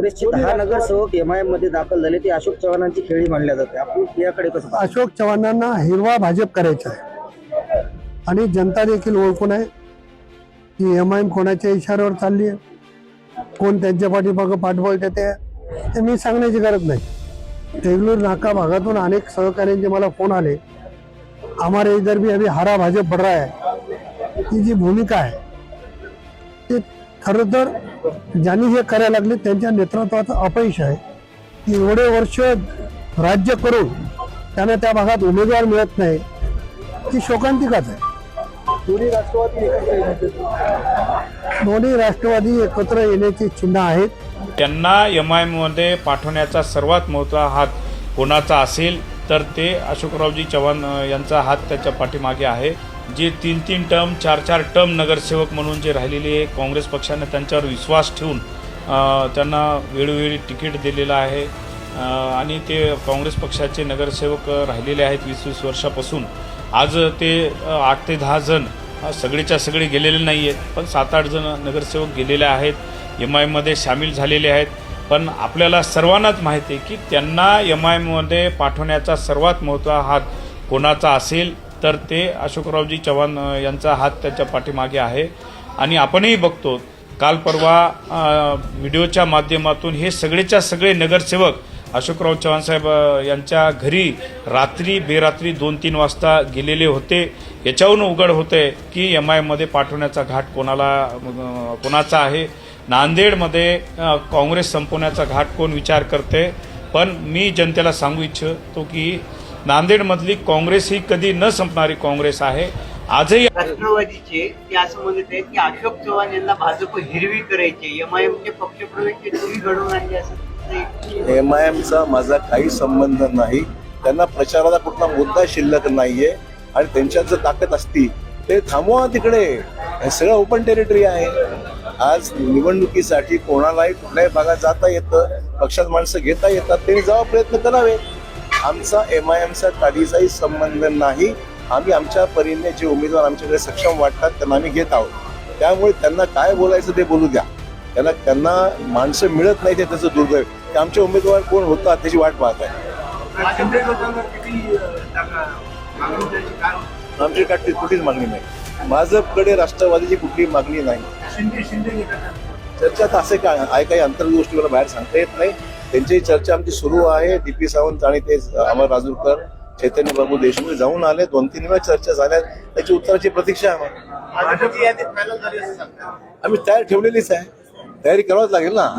काँग्रेसचे 10 नगरसेवक एमआयएम मध्ये दाखल झाले, ते अशोक चव्हाणांची खेळी मानल्या जाते. आपण याकडे कसं पाहता? अशोक चव्हाणांना हिरवा भाजप करायचा आहे आणि जनता देखील ओळखून आहे की एमआयएम कोणाच्या इशाऱ्यावर चालली आहे, कोण त्यांच्या पाठीमागं पाठबळ देते ते मी सांगण्याची गरज नाही. देगलूर नाका भागातून अनेक सहकार्यांचे मला फोन आले, हमारे इधर भी अभी हरा भाजप बढ़ रहा है. ही जी भूमिका आहे ते खरं तर ज्यांनी हे करायला लागले त्यांच्या नेतृत्वाचं अपयश आहे की एवढे वर्ष राज्य करून त्यांना त्या भागात उमेदवार मिळत नाही, ही शोकांतिकाच आहे. दोन्ही राष्ट्रवादी एकत्र येण्याची चिन्ह आहेत. त्यांना एमआयएम मध्ये पाठवण्याचा सर्वात मोठा हात कोणाचा असेल तर ते अशोकरावजी चव्हाण यांचा हात त्याच्या पाठीमागे आहे. जे 3-3 टर्म 4-4 टर्म नगरसेवक म्हणून जे राहिलेले काँग्रेस पक्षाने त्यांच्यावर विश्वास ठेवून त्यांना वेळोवेळी तिकीट दिलेलं आहे आणि ते काँग्रेस पक्षाचे नगरसेवक राहिलेले आहेत 20-20 वर्षापासून. आज ते 8 ते 10 जण सगळेच्या सगळे गेलेले नाही आहेत, पण 7-8 जण नगरसेवक गेलेले आहेत, एमआयएममध्ये सामील झालेले आहेत. पण आपल्याला सर्वांनाच माहिती आहे की त्यांना एमआयएममध्ये पाठवण्याचा सर्वात मोठा हात कोणाचा असेल तर ते अशोकरावजी चव्हाण यांचा हात त्याच्या पाठीमागे आहे. आणि आपणही बघतो काल परवा व्हिडिओच्या माध्यमातून हे सगळेच्या सगळे नगरसेवक अशोकराव चव्हाण साहेब यांच्या घरी रात्री बेरात्री 2-3 वाजता गेलेले होते. याच्यावरून उघड होते की एमआयएममध्ये पाठवण्याचा घाट कोणाचा आहे. नांदेडमध्ये काँग्रेस संपवण्याचा घाट कोण विचार करते. पण मी जनतेला सांगू इच्छितो की नांदेडमधली काँग्रेस ही कधी न संपणारी काँग्रेस आहे. आजही राष्ट्रवादीचे ते असं म्हणत आहेत की अशोक चव्हाण यांना भाजप हिरवी करायचे, एमआयएमचे पक्षप्रवेश तुम्ही घडवून आणले असं. एमआयएमचा माझा काही संबंध नाही. त्यांना प्रचाराला कुठला मुद्दा शिल्लक नाहीये आणि त्यांच्यात जर ताकद असती ते थांबवा तिकडे. हे सगळं ओपन टेरिटरी आहे. आज निवडणुकीसाठी कोणालाही कुठल्याही भागात जाता येतं, पक्षात माणसं घेता येतात, त्यांनी जावा प्रयत्न करावे. आमचा एमआयएमचा काहीचाही संबंध नाही. आम्ही आमच्या परीने जे उमेदवार आमच्याकडे सक्षम वाटतात त्यांना आम्ही घेत आहोत. त्यामुळे त्यांना काय बोलायचं ते बोलू द्या. त्यांना माणसं मिळत नाही ते त्याचं दुर्दैव. ते आमचे उमेदवार कोण होतात त्याची वाट पाहत आहे. आमची काही कुठलीच मागणी नाही. भाजपकडे राष्ट्रवादीची कुठलीही मागणी नाही. चर्चा तर असे काय आहे, काही अंतर्गत गोष्टी मला बाहेर सांगता येत नाही. त्यांची चर्चा आमची सुरू आहे. DP सावंत आणि ते अमर राजूरकर, चैतन्य बाबू देशमुख जाऊन आले. 2-3 वेळा चर्चा झाल्या. त्याची उत्तराची प्रतीक्षा आहे. आम्ही तयार ठेवलेलीच आहे. तयारी करावीच लागेल ना.